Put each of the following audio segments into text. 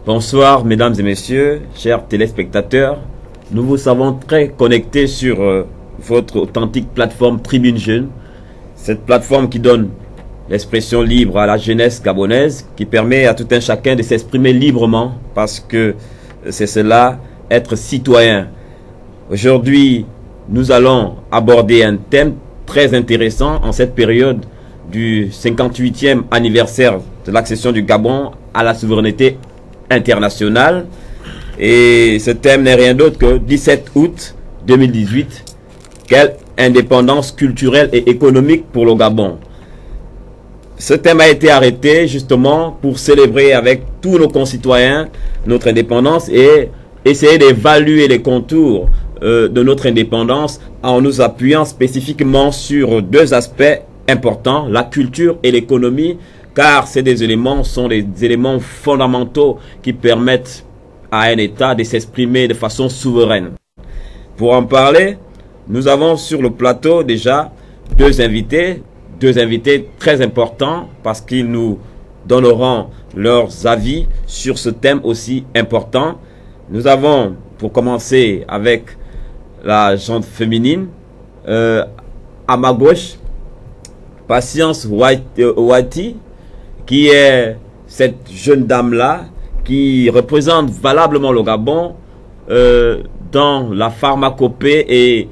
Bonsoir mesdames et messieurs, chers téléspectateurs. Nous vous savons très connectés sur votre authentique plateforme Tribune Jeune. Cette plateforme qui donne l'expression libre à la jeunesse gabonaise, qui permet à tout un chacun de s'exprimer librement, parce que c'est cela, être citoyen. Aujourd'hui, nous allons aborder un thème très intéressant en cette période du 58e anniversaire de l'accession du Gabon à la souveraineté internationale. Et ce thème n'est rien d'autre que 17 août 2018. Quelle indépendance culturelle et économique pour le Gabon? Ce thème a été arrêté justement pour célébrer avec tous nos concitoyens notre indépendance et essayer d'évaluer les contours de notre indépendance en nous appuyant spécifiquement sur deux aspects importants, la culture et l'économie, car ces deux éléments sont des éléments fondamentaux qui permettent à un État de s'exprimer de façon souveraine. Pour en parler, nous avons sur le plateau déjà deux invités très importants parce qu'ils nous donneront leurs avis sur ce thème aussi important. Nous avons, pour commencer avec la gente féminine, à ma gauche, Patience Wati, qui est cette jeune dame-là, qui représente valablement le Gabon dans la pharmacopée et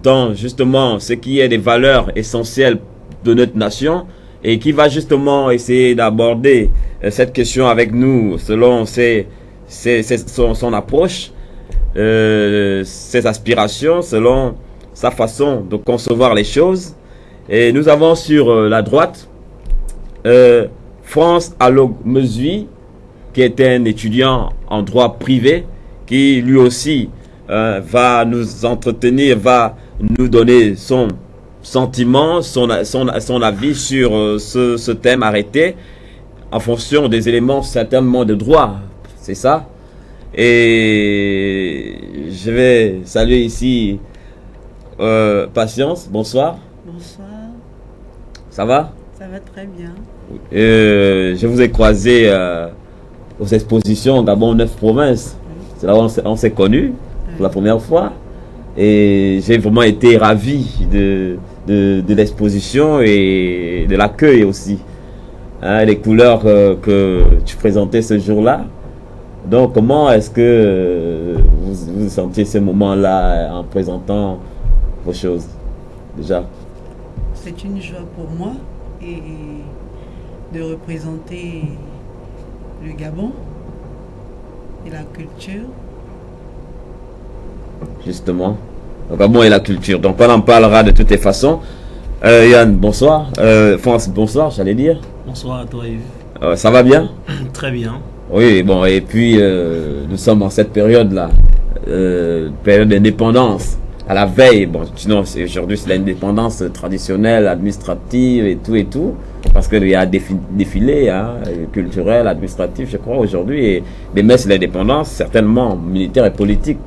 dans justement ce qui est des valeurs essentielles de notre nation, et qui va justement essayer d'aborder cette question avec nous selon son approche, ses aspirations, selon sa façon de concevoir les choses. Et nous avons sur la droite France Alog Mesui, qui est un étudiant en droit privé, qui lui aussi va nous entretenir, va nous donner son sentiment, son avis sur ce thème arrêté, en fonction des éléments certainement de droit, c'est ça. Et je vais saluer ici Patience, bonsoir. Bonsoir. Ça va? Ça va très bien. Je vous ai croisé aux expositions Gabon 9 provinces. C'est là où on s'est connus pour la première fois. Et j'ai vraiment été ravi de l'exposition et de l'accueil aussi. Hein, les couleurs que tu présentais ce jour-là. Donc, comment est-ce que vous sentiez ce moment-là en présentant vos choses déjà? C'est une joie pour moi et de représenter le Gabon et la culture. Justement, le Gabon et la culture. Donc on en parlera de toutes les façons. Yann, bonsoir. France, bonsoir, j'allais dire. Bonsoir à toi Yves. Ça va bien? Très bien. Oui, bon, et puis nous sommes en cette période-là, période d'indépendance. À la veille, bon, sinon aujourd'hui c'est l'indépendance traditionnelle, administrative et tout, parce qu'il y a défilé culturel, administratif, je crois, aujourd'hui, mais c'est l'indépendance, certainement militaire et politique.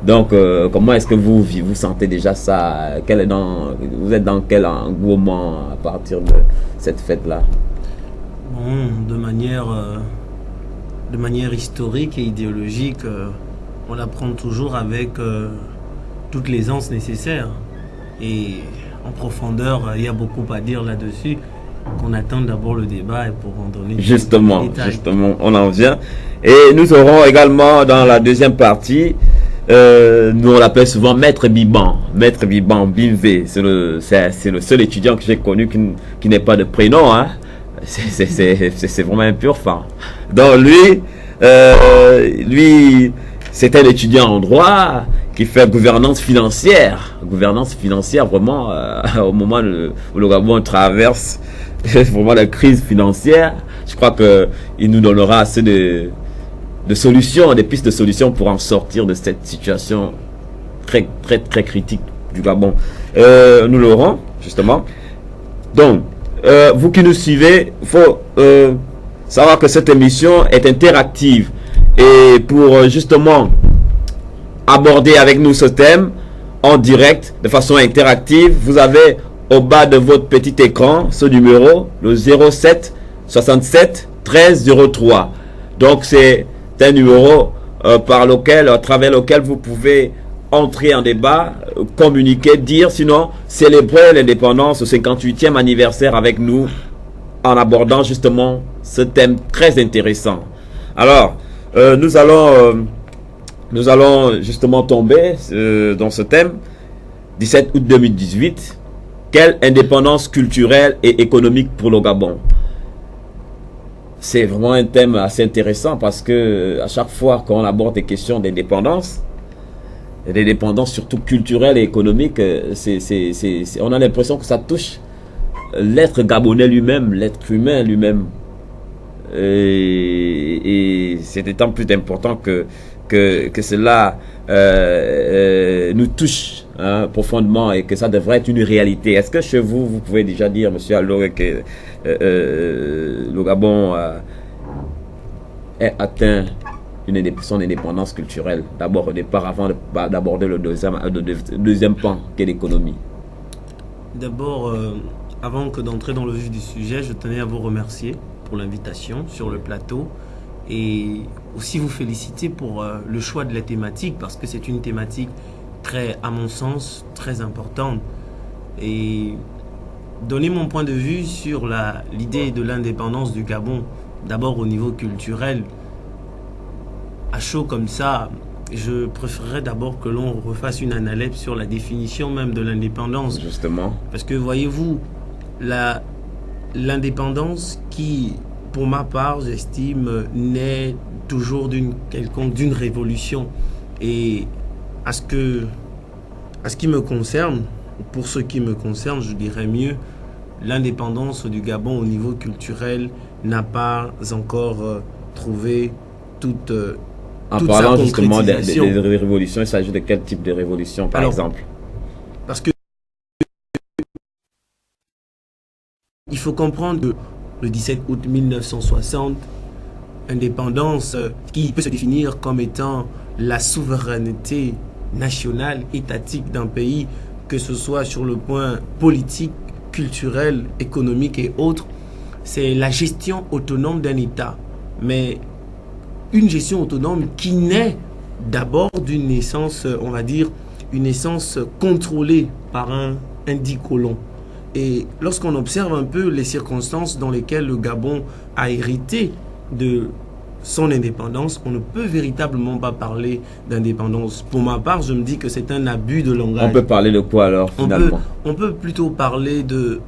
Donc, comment est-ce que vous sentez déjà ça? Vous êtes dans quel engouement à partir de cette fête-là? Bon, de manière historique et idéologique, on la prend toujours avec toute l'aisance nécessaire. Et en profondeur, il y a beaucoup à dire là-dessus, qu'on attend d'abord le débat et pour en donner justement, on en vient. Et nous aurons également dans la deuxième partie, nous on l'appelle souvent Maître Biban, Bimvé. C'est le seul étudiant que j'ai connu qui n'est pas de prénom, hein. C'est vraiment un pur fan. Donc lui c'est un étudiant en droit qui fait gouvernance financière vraiment au moment où le Gabon traverse vraiment la crise financière. Je crois que il nous donnera assez de solutions, des pistes de solutions pour en sortir de cette situation très très très critique du Gabon. Nous l'aurons justement. Donc vous qui nous suivez, il faut savoir que cette émission est interactive, et pour justement aborder avec nous ce thème en direct de façon interactive, vous avez au bas de votre petit écran ce numéro, le 07 67 13 03. Donc c'est c'est un numéro à travers lequel vous pouvez entrer en débat, communiquer, dire, sinon célébrer l'indépendance au 58e anniversaire avec nous en abordant justement ce thème très intéressant. Alors, nous allons justement tomber dans ce thème. 17 août 2018, quelle indépendance culturelle et économique pour le Gabon? C'est vraiment un thème assez intéressant parce que à chaque fois qu'on aborde des questions d'indépendance, surtout culturelle et économique, on a l'impression que ça touche l'être gabonais lui-même, l'être humain lui-même. Et c'est d'autant plus important que cela nous touche profondément et que ça devrait être une réalité. Est-ce que chez vous, vous pouvez déjà dire, monsieur Allo, que le Gabon a atteint son indépendance culturelle, d'abord au départ, avant d'aborder le deuxième pan, qu'est l'économie? D'abord, avant que d'entrer dans le vif du sujet, je tenais à vous remercier pour l'invitation sur le plateau et aussi vous féliciter pour le choix de la thématique parce que c'est une thématique très, à mon sens, très importante. Et donner mon point de vue sur l'idée de l'indépendance du Gabon, d'abord au niveau culturel, à chaud comme ça, je préférerais d'abord que l'on refasse une analyse sur la définition même de l'indépendance. Justement. Parce que voyez-vous, l'indépendance qui, pour ma part, j'estime, naît toujours d'une révolution. Et à ce qui me concerne, pour ce qui me concerne, je dirais mieux, l'indépendance du Gabon au niveau culturel n'a pas encore trouvé toute en parlant sa justement des concrétisation. révolutions, il s'agit de quel type de révolution par exemple? Parce que il faut comprendre que le 17 août 1960, indépendance qui peut se définir comme étant la souveraineté nationale, étatique d'un pays, que ce soit sur le point politique, culturel, économique et autres, c'est la gestion autonome d'un État. Mais une gestion autonome qui naît d'abord d'une naissance, on va dire, une naissance contrôlée par un dit colon. Et lorsqu'on observe un peu les circonstances dans lesquelles le Gabon a hérité de son indépendance, on ne peut véritablement pas parler d'indépendance. Pour ma part, je me dis que c'est un abus de langage. On peut parler de quoi alors finalement? On peut plutôt parler de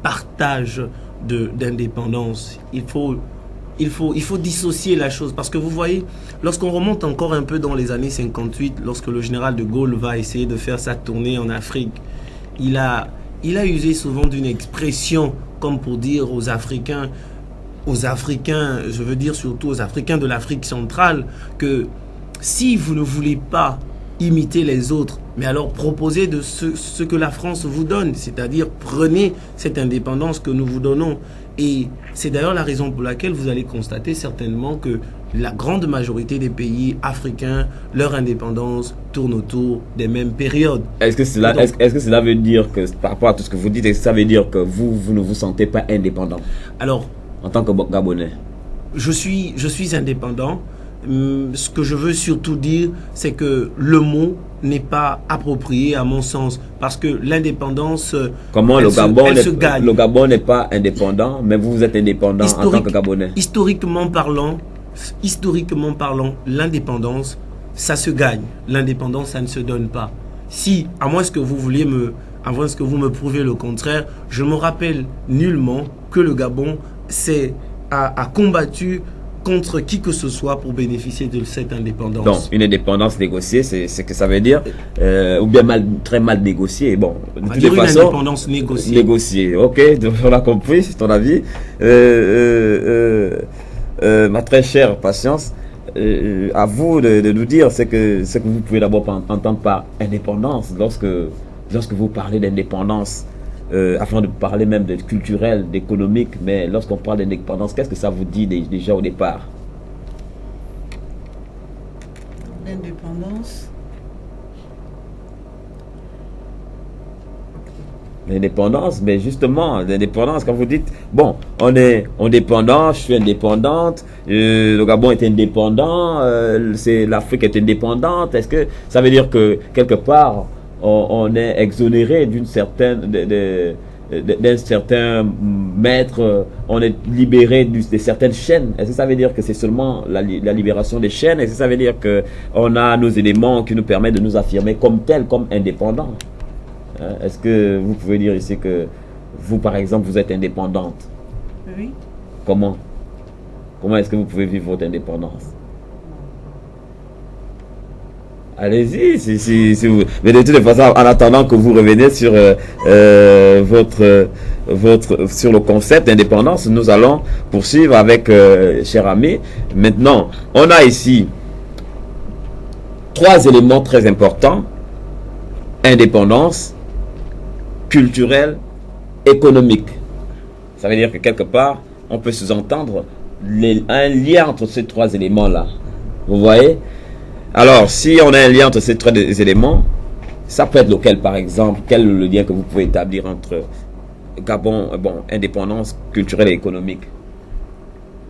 partage d'indépendance. Il faut dissocier la chose. Parce que vous voyez, lorsqu'on remonte encore un peu dans les années 58, lorsque le général de Gaulle va essayer de faire sa tournée en Afrique, il a usé souvent d'une expression comme pour dire aux Africains, je veux dire surtout aux Africains de l'Afrique centrale, que si vous ne voulez pas imiter les autres, mais alors proposez de ce que la France vous donne, c'est-à-dire prenez cette indépendance que nous vous donnons. Et c'est d'ailleurs la raison pour laquelle vous allez constater certainement que la grande majorité des pays africains, leur indépendance tourne autour des mêmes périodes. Est-ce que cela veut dire que, par rapport à tout ce que vous dites, est-ce que ça veut dire que vous ne vous sentez pas indépendant? Alors, en tant que Gabonais, je suis indépendant. Ce que je veux surtout dire, c'est que le mot n'est pas approprié à mon sens, parce que l'indépendance, comment elle se gagne. Le Gabon n'est pas indépendant, mais vous êtes indépendant en tant que Gabonais. Historiquement parlant, l'indépendance, ça se gagne. L'indépendance, ça ne se donne pas. Si, à moins que vous me prouvez le contraire, je me rappelle nullement que le Gabon a combattu contre qui que ce soit pour bénéficier de cette indépendance. Donc, une indépendance négociée, c'est ce que ça veut dire, ou bien très mal négociée. Bon, de toutes les façons, une indépendance négociée. Négociée, ok, donc on a compris, c'est ton avis. Ma très chère Patience, à vous de nous dire ce que vous pouvez d'abord entendre par indépendance lorsque vous parlez d'indépendance. Afin de parler même de culturel, d'économique, mais lorsqu'on parle d'indépendance, qu'est-ce que ça vous dit déjà au départ? L'indépendance, L'indépendance, mais justement, l'indépendance, quand vous dites, bon, on est indépendant, je suis indépendante, le Gabon est indépendant, l'Afrique est indépendante, est-ce que ça veut dire que quelque part, on est exonéré d'une certaine, d'un certain maître, on est libéré de certaines chaînes? Est-ce que ça veut dire que c'est seulement la libération des chaînes? Est-ce que ça veut dire qu'on a nos éléments qui nous permettent de nous affirmer comme tels, comme indépendants? Est-ce que vous pouvez dire ici que vous, par exemple, vous êtes indépendante? Oui. Comment est-ce que vous pouvez vivre votre indépendance? Allez-y, si vous... Mais de toute façon, en attendant que vous reveniez sur sur le concept d'indépendance, nous allons poursuivre avec cher ami. Maintenant, on a ici 3 éléments très importants: indépendance, culturelle, économique. Ça veut dire que quelque part, on peut sous-entendre un lien entre ces 3 éléments-là. Vous voyez? Alors, si on a un lien entre ces 3 éléments, ça peut être lequel, par exemple? Quel est le lien que vous pouvez établir entre Gabon, indépendance culturelle et économique?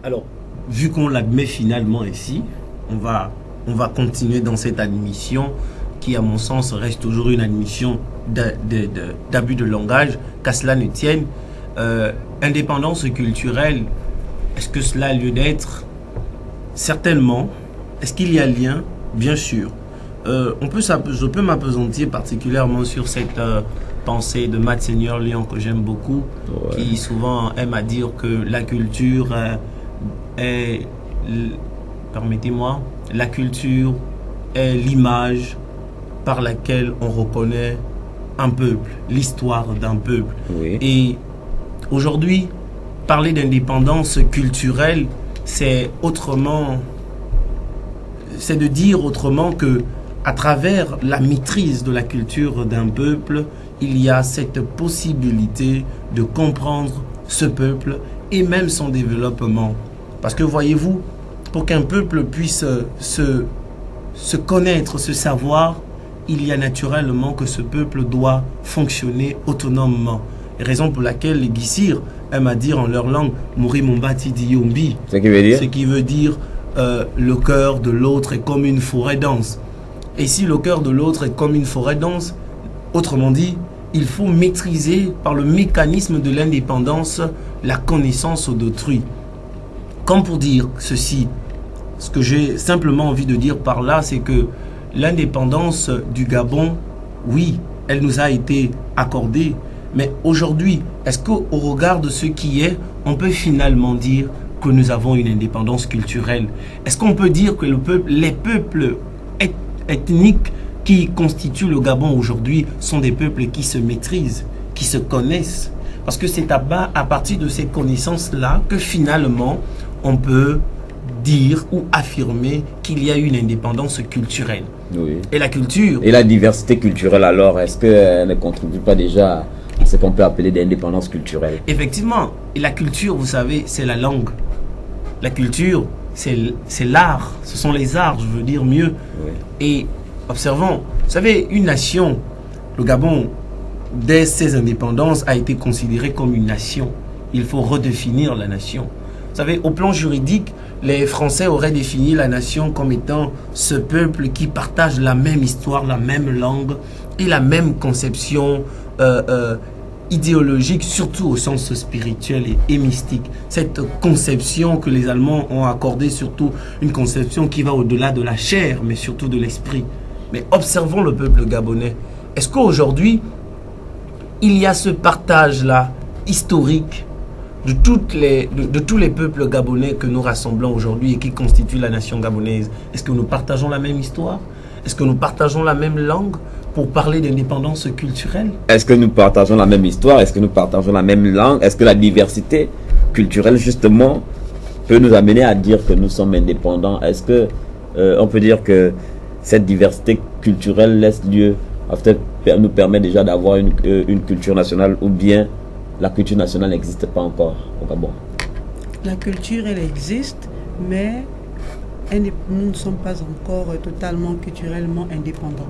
Alors, vu qu'on l'admet finalement ici, on va continuer dans cette admission qui, à mon sens, reste toujours une admission d'abus de langage, qu'à cela ne tienne. Indépendance culturelle, est-ce que cela a lieu d'être? Certainement. Est-ce qu'il y a lien? Bien sûr. Je peux m'appesantir particulièrement sur cette pensée de Monseigneur Lyon que j'aime beaucoup, ouais, qui souvent aime à dire que la culture permettez-moi, la culture est l'image par laquelle on reconnaît un peuple, l'histoire d'un peuple. Oui. Et aujourd'hui, parler d'indépendance culturelle, c'est de dire autrement que à travers la maîtrise de la culture d'un peuple, il y a cette possibilité de comprendre ce peuple et même son développement. Parce que voyez-vous, pour qu'un peuple puisse se connaître, se savoir, il y a naturellement que ce peuple doit fonctionner autonomement. Raison pour laquelle les Guissir aiment à dire en leur langue Mouri Mombati Diyombi. Ce qui veut dire? Ce qui veut dire le cœur de l'autre est comme une forêt dense. Et si le cœur de l'autre est comme une forêt dense, autrement dit, il faut maîtriser par le mécanisme de l'indépendance la connaissance d'autrui. Comme pour dire ceci, ce que j'ai simplement envie de dire par là, c'est que l'indépendance du Gabon, oui, elle nous a été accordée, mais aujourd'hui, est-ce qu'au regard de ce qui est, on peut finalement dire que nous avons une indépendance culturelle? Est-ce qu'on peut dire que les peuples ethniques qui constituent le Gabon aujourd'hui sont des peuples qui se maîtrisent, qui se connaissent? Parce que c'est à partir de ces connaissances-là que finalement, on peut dire ou affirmer qu'il y a une indépendance culturelle. Oui. Et la culture... Et la diversité culturelle, alors, est-ce qu'elle ne contribue pas déjà à ce qu'on peut appeler d'indépendance culturelle? Effectivement. Et la culture, vous savez, c'est la langue. La culture, c'est l'art. Ce sont les arts, je veux dire mieux. Oui. Et observons, vous savez, une nation, le Gabon, dès ses indépendances, a été considéré comme une nation. Il faut redéfinir la nation. Vous savez, au plan juridique, les Français auraient défini la nation comme étant ce peuple qui partage la même histoire, la même langue et la même conception idéologique, surtout au sens spirituel et mystique. Cette conception que les Allemands ont accordée, surtout une conception qui va au-delà de la chair, mais surtout de l'esprit. Mais observons le peuple gabonais. Est-ce qu'aujourd'hui, il y a ce partage-là historique de tous les peuples gabonais que nous rassemblons aujourd'hui et qui constituent la nation gabonaise? Est-ce que nous partageons la même histoire? Est-ce que nous partageons la même langue pour parler d'indépendance culturelle? Est-ce que nous partageons la même histoire? Est-ce que nous partageons la même langue? Est-ce que la diversité culturelle, justement, peut nous amener à dire que nous sommes indépendants? Est-ce que on peut dire que cette diversité culturelle laisse lieu, nous permet déjà d'avoir une culture nationale, ou bien la culture nationale n'existe pas encore au Gabon? La culture, elle existe, mais nous ne sommes pas encore totalement culturellement indépendants.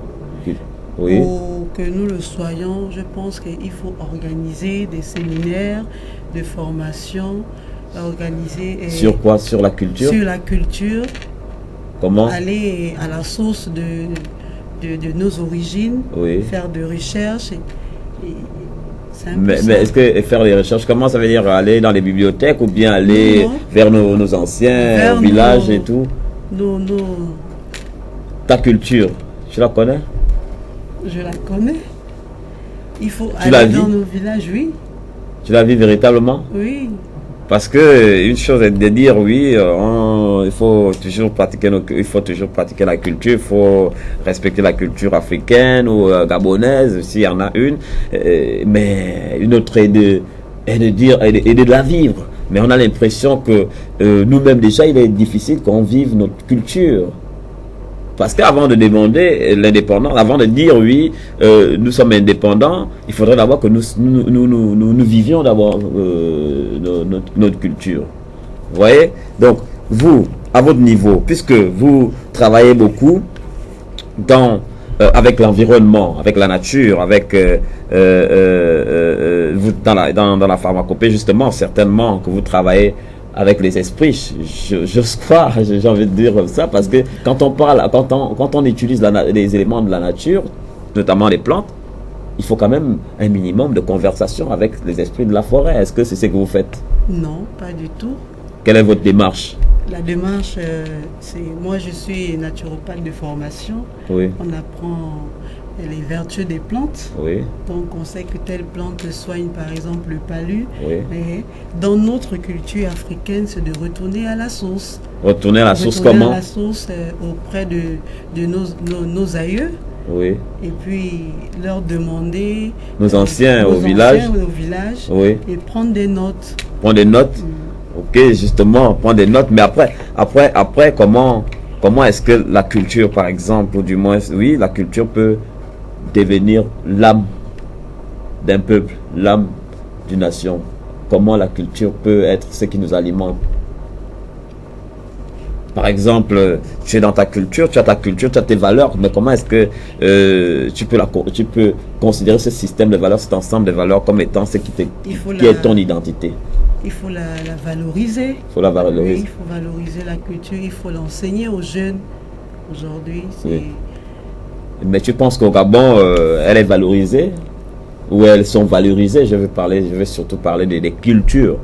Oui. Pour que nous le soyons, je pense qu'il faut organiser des séminaires de formation, organiser Sur quoi? Sur la culture? sur la culture, Comment? aller à la source de nos origines, Oui. faire de recherches. C'est un peu Mais ça. est-ce que faire des recherches, comment ça veut dire aller dans les bibliothèques ou bien aller Non. vers nos anciens Vers villages nos- et tout? nos, Ta culture, tu la connais? je la connais. Il faut Tu l'as aller dans vu? nos villages, oui. Tu la vis véritablement? Oui. Parce que une chose est de dire oui, il faut toujours pratiquer il faut toujours pratiquer la culture, il faut respecter la culture africaine ou gabonaise s'il y en a une, mais une autre est de dire et de la vivre. Mais on a l'impression que nous-mêmes déjà il est difficile qu'on vive notre culture. Parce qu'avant de demander l'indépendance, avant de dire oui, nous sommes indépendants, il faudrait d'abord que nous vivions d'abord notre culture. Vous voyez? Donc, vous, à votre niveau, puisque vous travaillez beaucoup avec l'environnement, avec la nature, avec vous, dans la pharmacopée, justement, certainement que vous travaillez avec les esprits, j'ose croire, j'ai envie de dire ça, parce que quand on parle, quand on utilise les éléments de la nature, notamment les plantes, il faut quand même un minimum de conversation avec les esprits de la forêt. Est-ce que c'est ce que vous faites? Non, pas du tout. Quelle est votre démarche? La démarche, c'est moi je suis naturopathe de formation. Oui, On apprend les vertus des plantes. oui, Donc on sait que telle plante soigne par exemple le palu. oui. Mais dans notre culture africaine, c'est de retourner à la source. Retourner à la source Retourner comment? à la source auprès de nos aïeux. Oui, Et puis leur demander nos anciens au village. au village Oui, et prendre des notes. prendre des notes. Ok, justement, prendre des notes. Mais après, comment est-ce que la culture, par exemple, ou du moins, oui, la culture peut devenir l'âme d'un peuple, l'âme d'une nation? Comment la culture peut être ce qui nous alimente? Par exemple, tu es dans ta culture, tu as ta culture, tu as tes valeurs, mais comment est-ce que tu peux considérer ce système de valeurs, cet ensemble de valeurs comme étant ce qui est ton identité? Il faut la valoriser. Il faut la Oui, valoriser. il faut valoriser la culture, il faut l'enseigner aux jeunes. Aujourd'hui, Oui. Mais tu penses qu'au Gabon, elle est valorisée ou elles sont valorisées? Je vais surtout parler des cultures.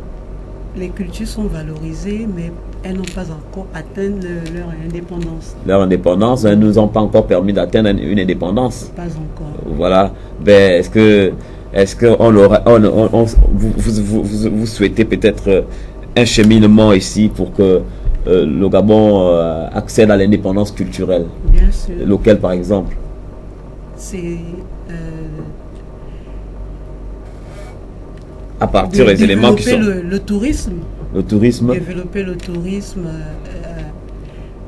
les cultures sont valorisées, mais elles n'ont pas encore atteint leur indépendance. Leur indépendance, elles ne nous ont pas encore permis d'atteindre une indépendance. Pas encore. Voilà. Ben, est-ce que vous souhaitez peut-être un cheminement ici pour que le Gabon accède à l'indépendance culturelle? Bien sûr. Lequel, par exemple? C'est À partir des éléments qui sont... le tourisme. Le tourisme. Développer le tourisme.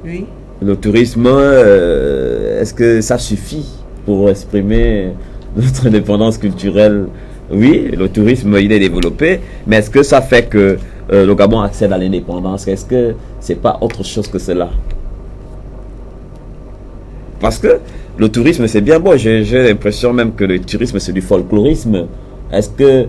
Oui. Le tourisme, est-ce que ça suffit pour exprimer notre indépendance culturelle? Oui, le tourisme, il est développé, mais est-ce que ça fait que le Gabon accède à l'indépendance? Est-ce que c'est pas autre chose que cela? Parce que le tourisme, c'est bien beau. J'ai l'impression même que le tourisme, c'est du folklorisme. Est-ce que,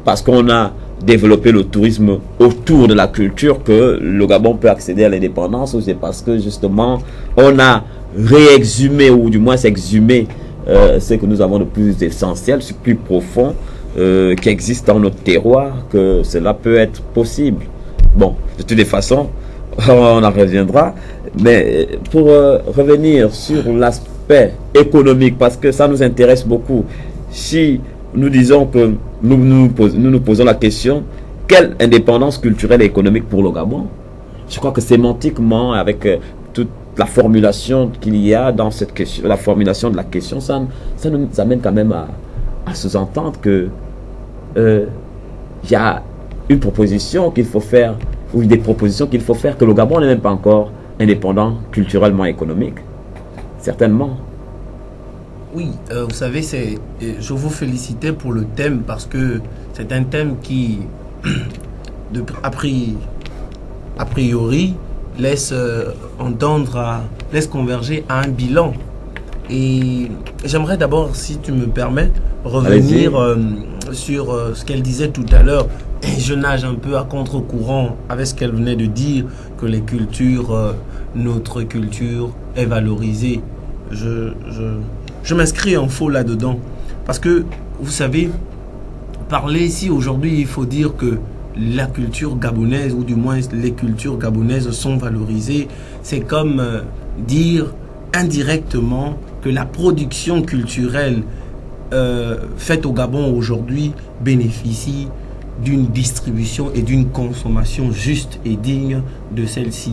parce qu'on a développé le tourisme autour de la culture, que le Gabon peut accéder à l'indépendance, ou c'est parce que justement on a réexhumé, ou du moins exhumé ce que nous avons de plus essentiel, ce plus profond qui existe dans notre terroir, que cela peut être possible? Bon, de toutes les façons, on en reviendra, mais pour revenir sur l'aspect économique, parce que ça nous intéresse beaucoup. Si nous disons que nous posons la question, quelle indépendance culturelle et économique pour le Gabon? Je crois que sémantiquement, avec toute la formulation qu'il y a dans cette question, la formulation de la question, ça nous amène quand même à sous-entendre que il y a une proposition qu'il faut faire, ou des propositions qu'il faut faire, que le Gabon n'est même pas encore indépendant culturellement et économique. Certainement. Oui, vous savez, je vous félicitais pour le thème parce que c'est un thème qui, a priori, laisse converger à un bilan Et j'aimerais d'abord, si tu me permets, revenir sur ce qu'elle disait tout à l'heure. Et je nage un peu à contre-courant avec ce qu'elle venait de dire, que les cultures, notre culture est valorisée. Je m'inscris en faux là-dedans. Parce que, vous savez, parler ici aujourd'hui, il faut dire que la culture gabonaise, ou du moins les cultures gabonaises sont valorisées. C'est comme dire indirectement que la production culturelle faite au Gabon aujourd'hui bénéficie d'une distribution et d'une consommation juste et digne de celle-ci.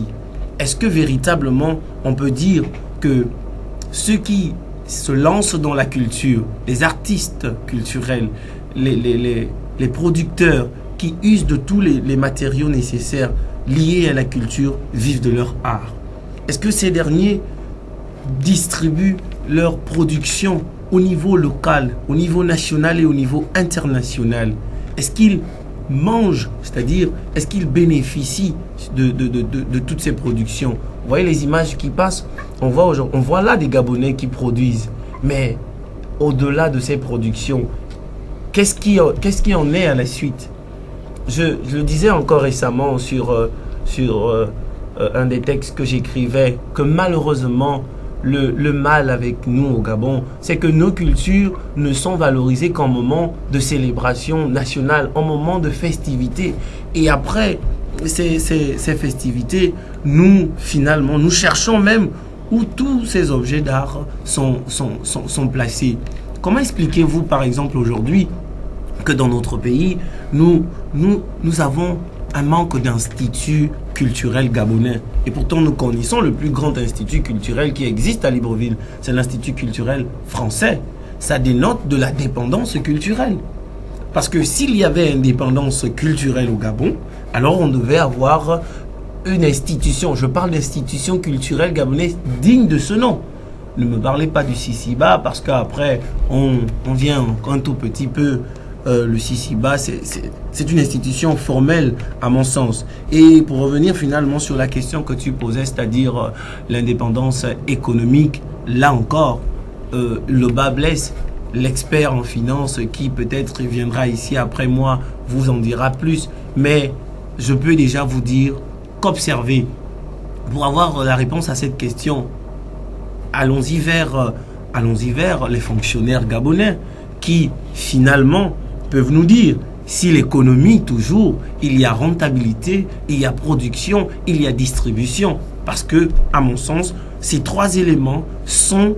Est-ce que véritablement on peut dire que ceux qui se lancent dans la culture, les artistes culturels, les producteurs qui usent de tous les matériaux nécessaires liés à la culture vivent de leur art? Est-ce que ces derniers distribuent leur production au niveau local, au niveau national et au niveau international? Est-ce qu'ils mangent, c'est-à-dire est-ce qu'ils bénéficient de toutes ces productions? Vous voyez les images qui passent, on voit là des Gabonais qui produisent, mais au-delà de ces productions, qu'est-ce qui en est à la suite? Je le disais encore récemment sur un des textes que j'écrivais, que malheureusement, le mal avec nous au Gabon, c'est que nos cultures ne sont valorisées qu'en moment de célébration nationale, en moment de festivité. Et après ces festivités, nous, finalement, nous cherchons même où tous ces objets d'art sont placés. Comment expliquez-vous, par exemple, aujourd'hui, que dans notre pays, nous avons un manque d'instituts culturels gabonais. Et pourtant, nous connaissons le plus grand institut culturel qui existe à Libreville. C'est l'Institut culturel français. Ça dénote de la dépendance culturelle. Parce que s'il y avait indépendance culturelle au Gabon, alors on devait avoir une institution. Je parle d'institution culturelle gabonaise digne de ce nom. Ne me parlez pas du Sisiba, parce qu'après, on vient un tout petit peu... le Sisiba, c'est une institution formelle à mon sens. Et pour revenir finalement sur la question que tu posais, c'est-à-dire l'indépendance économique, là encore, le bas blesse. L'expert en finance qui peut-être viendra ici après moi vous en dira plus. Mais je peux déjà vous dire qu'observer, pour avoir la réponse à cette question, allons-y vers les fonctionnaires gabonais qui finalement peuvent nous dire si l'économie, toujours, il y a rentabilité, il y a production, il y a distribution. Parce que, à mon sens, ces trois éléments sont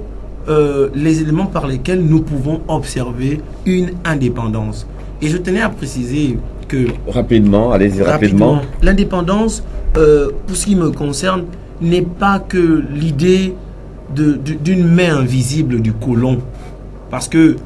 les éléments par lesquels nous pouvons observer une indépendance. Et je tenais à préciser que... Rapidement, allez-y rapidement. L'indépendance, pour ce qui me concerne, n'est pas que l'idée d'une main invisible du colon. Parce que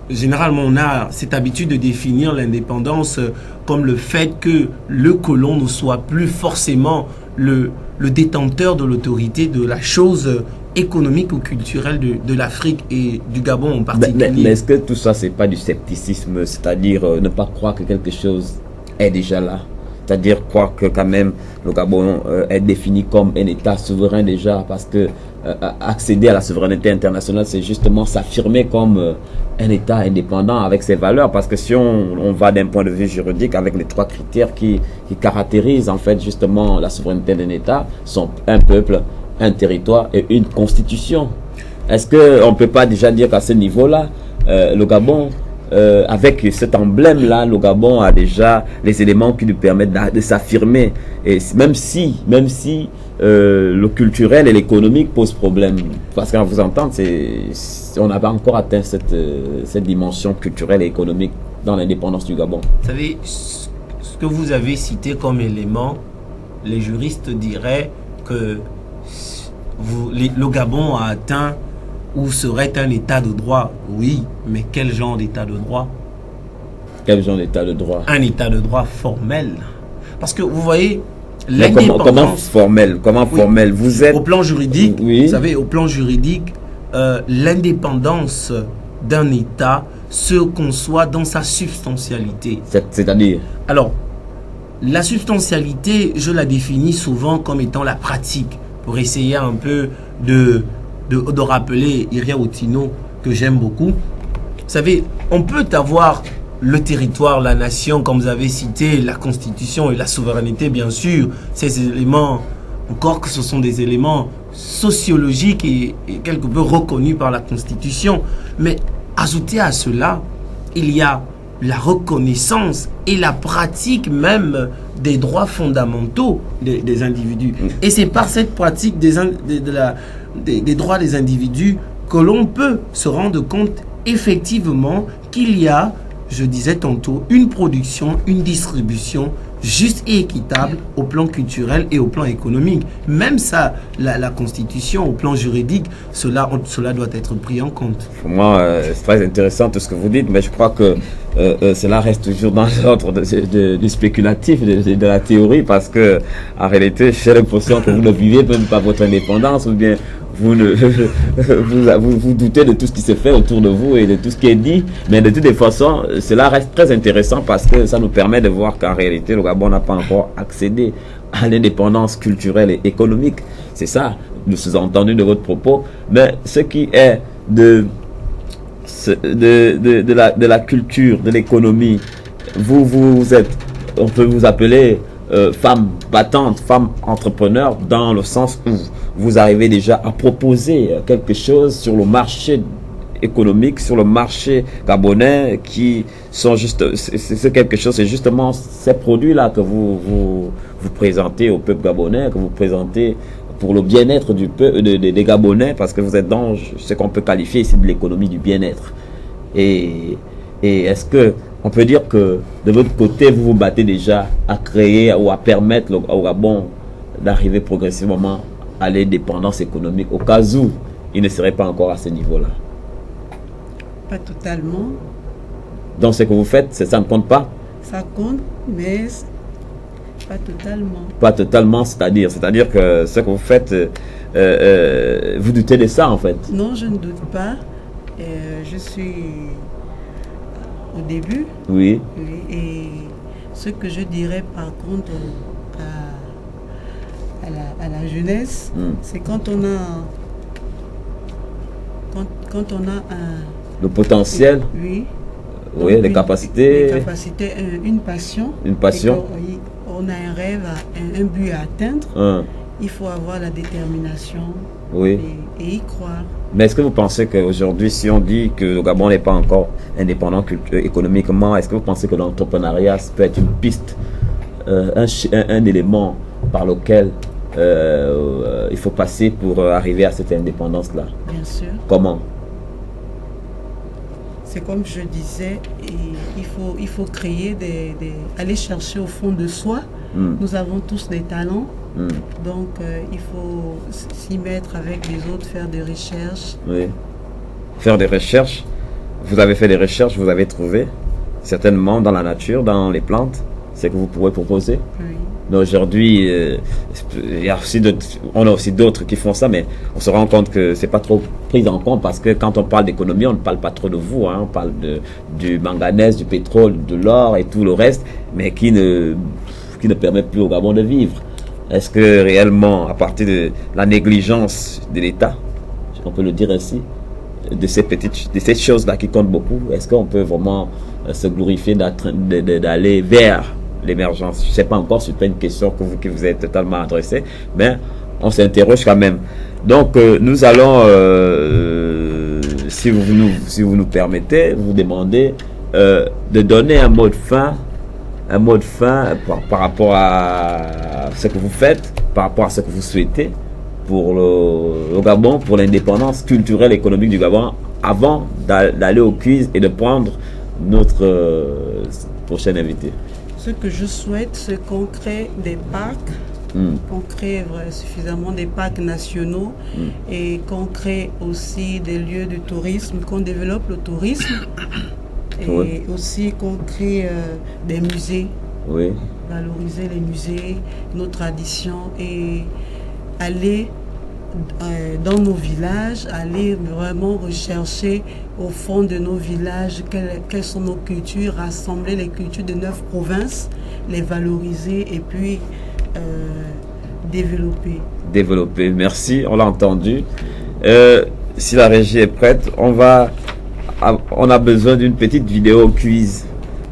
généralement, on a cette habitude de définir l'indépendance comme le fait que le colon ne soit plus forcément le détenteur de l'autorité de la chose économique ou culturelle de l'Afrique et du Gabon en particulier. Mais est-ce que tout ça, c'est pas du scepticisme, c'est-à-dire ne pas croire que quelque chose est déjà là? C'est-à-dire croire que quand même le Gabon est défini comme un État souverain déjà, parce que accéder à la souveraineté internationale, c'est justement s'affirmer comme un État indépendant avec ses valeurs. Parce que si on va d'un point de vue juridique avec les trois critères qui caractérisent en fait justement la souveraineté d'un État, sont un peuple, un territoire et une constitution. Est-ce qu'on ne peut pas déjà dire qu'à ce niveau-là, le Gabon... avec cet emblème-là, le Gabon a déjà les éléments qui lui permettent de s'affirmer. Et même si le culturel et l'économique posent problème. Parce qu'à vous entendre, on n'a pas encore atteint cette dimension culturelle et économique dans l'indépendance du Gabon. Vous savez, ce que vous avez cité comme élément, les juristes diraient que le Gabon a atteint ou serait un état de droit. Oui, mais quel genre d'état de droit? Quel genre d'état de droit? Un état de droit formel. Parce que vous voyez, l'indépendance... Comment formel? Comment formel? Vous êtes... Au plan juridique, oui. Vous savez, au plan juridique, l'indépendance d'un État se conçoit dans sa substantialité. C'est-à-dire? Alors, la substantialité, je la définis souvent comme étant la pratique, pour essayer un peu de rappeler Iria Outino, que j'aime beaucoup. Vous savez, on peut avoir le territoire, la nation, comme vous avez cité, la constitution et la souveraineté, bien sûr, ces éléments, encore que ce sont des éléments sociologiques et quelque peu reconnus par la constitution. Mais ajouté à cela, il y a la reconnaissance et la pratique même des droits fondamentaux des individus. Et c'est par cette pratique des droits des individus que l'on peut se rendre compte effectivement qu'il y a, je disais tantôt, une production, une distribution juste et équitable au plan culturel et au plan économique. Même ça, la constitution, au plan juridique, cela doit être pris en compte. Pour moi, c'est très intéressant tout ce que vous dites, mais je crois que cela reste toujours dans l'ordre du spéculatif, de la théorie, parce que en réalité, j'ai l'impression que vous ne vivez même pas votre indépendance, ou bien vous doutez de tout ce qui se fait autour de vous et de tout ce qui est dit, mais de toutes les façons, cela reste très intéressant parce que ça nous permet de voir qu'en réalité, le Gabon n'a pas encore accédé à l'indépendance culturelle et économique. C'est ça, le sous-entendu de votre propos. Mais ce qui est de la culture, de l'économie, vous êtes, on peut vous appeler femme battante, femme entrepreneur, dans le sens où vous arrivez déjà à proposer quelque chose sur le marché économique, sur le marché gabonais, qui sont juste, c'est quelque chose, c'est justement ces produits-là que vous présentez au peuple gabonais, que vous présentez pour le bien-être des Gabonais, parce que vous êtes dans ce qu'on peut qualifier ici de l'économie du bien-être. Et est-ce que on peut dire que de votre côté, vous vous battez déjà à créer ou à permettre au Gabon d'arriver progressivement à l'indépendance économique, au cas où il ne serait pas encore à ce niveau-là? Pas totalement. Donc ce que vous faites, ça ne compte pas? Ça compte, mais pas totalement. Pas totalement, c'est-à-dire que ce que vous faites, vous doutez de ça en fait? Non, je ne doute pas. Je suis au début. Oui. Et ce que je dirais par contre à la jeunesse, c'est quand on a le potentiel. Oui. Oui, les capacités. Les capacités, une passion. Une passion. On a un rêve, un but à atteindre. Il faut avoir la détermination. Oui. Et y croire. Mais est-ce que vous pensez qu'aujourd'hui, si on dit que le Gabon n'est pas encore indépendant économiquement, est-ce que vous pensez que l'entrepreneuriat peut être une piste, un élément par lequel il faut passer pour arriver à cette indépendance-là? Bien sûr. Comment? C'est comme je disais, il faut créer aller chercher au fond de soi. Nous avons tous des talents. Donc, il faut s'y mettre avec les autres, faire des recherches. Oui. Faire des recherches. Vous avez fait des recherches, vous avez trouvé, certainement dans la nature, dans les plantes, ce que vous pourrez proposer. Oui. Donc aujourd'hui, on a aussi d'autres qui font ça, mais on se rend compte que c'est pas trop pris en compte parce que quand on parle d'économie, on ne parle pas trop de vous. On parle du manganèse, du pétrole, de l'or et tout le reste, mais qui ne permet plus au Gabon de vivre. Est-ce que réellement, à partir de la négligence de l'État, on peut le dire ainsi, de ces choses-là qui comptent beaucoup, est-ce qu'on peut vraiment se glorifier d'aller vers l'émergence? Je ne sais pas encore, c'est pas une question que vous êtes totalement adressée, mais on s'interroge quand même. Donc, nous allons, si vous nous permettez, vous demander de donner un mot de fin par rapport à ce que vous faites, par rapport à ce que vous souhaitez pour le Gabon, pour l'indépendance culturelle et économique du Gabon, avant d'aller au quiz et de prendre notre prochain invité. Ce que je souhaite, c'est qu'on crée des parcs, qu'on crée suffisamment des parcs nationaux et qu'on crée aussi des lieux de tourisme, qu'on développe le tourisme. Et aussi qu'on crée des musées, valoriser les musées, nos traditions et aller dans nos villages, aller vraiment rechercher au fond de nos villages quelles sont nos cultures, rassembler les cultures de 9 provinces, les valoriser et puis développer. Développer, merci, on l'a entendu. Si la régie est prête, on a besoin d'une petite vidéo quiz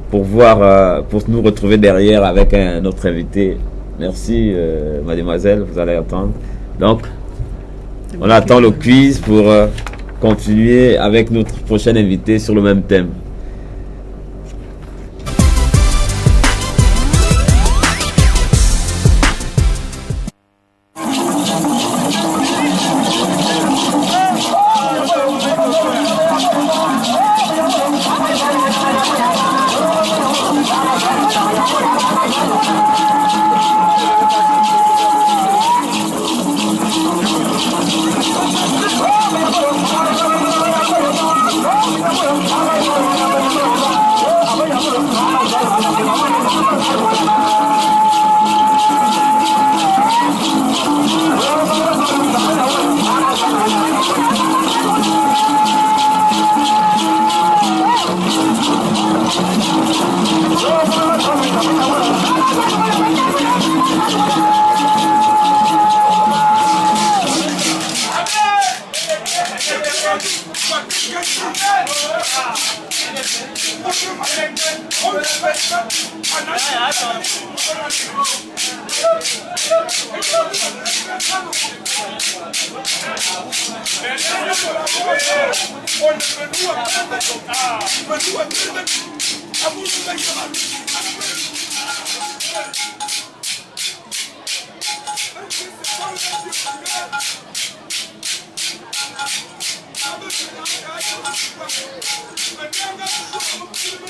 pour voir, pour nous retrouver derrière avec un autre invité. Merci, mademoiselle, vous allez attendre. Donc, on attend le quiz pour continuer avec notre prochain invité sur le même thème.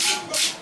I'm